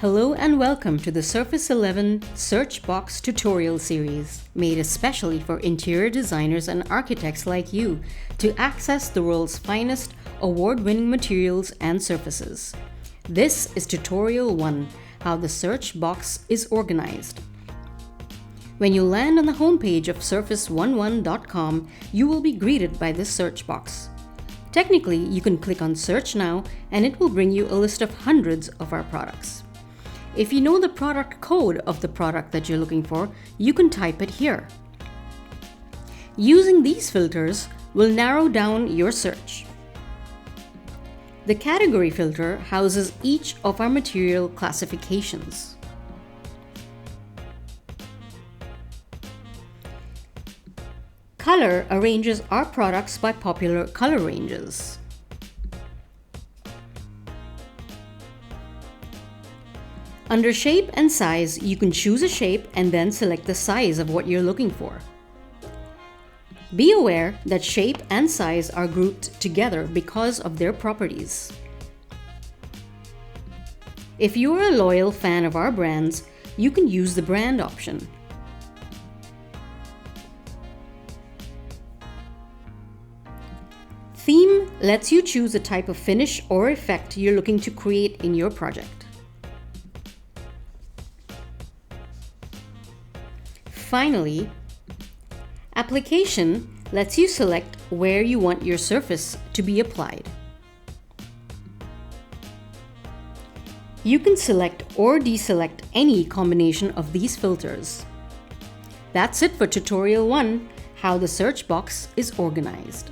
Hello and welcome to the Surface 11 Search Box tutorial series, made especially for interior designers and architects like you to access the world's finest award-winning materials and surfaces. This is Tutorial 1, how the search box is organized. When you land on the homepage of surface11.com, you will be greeted by this search box. Technically, you can click on Search Now and it will bring you a list of hundreds of our products. If you know the product code of the product that you're looking for, you can type it here. Using these filters will narrow down your search. The category filter houses each of our material classifications. Color arranges our products by popular color ranges. Under Shape and Size, you can choose a shape and then select the size of what you're looking for. Be aware that shape and size are grouped together because of their properties. If you are a loyal fan of our brands, you can use the brand option. Theme lets you choose the type of finish or effect you're looking to create in your project. Finally, Application lets you select where you want your surface to be applied. You can select or deselect any combination of these filters. That's it for Tutorial 1, how the search box is organized.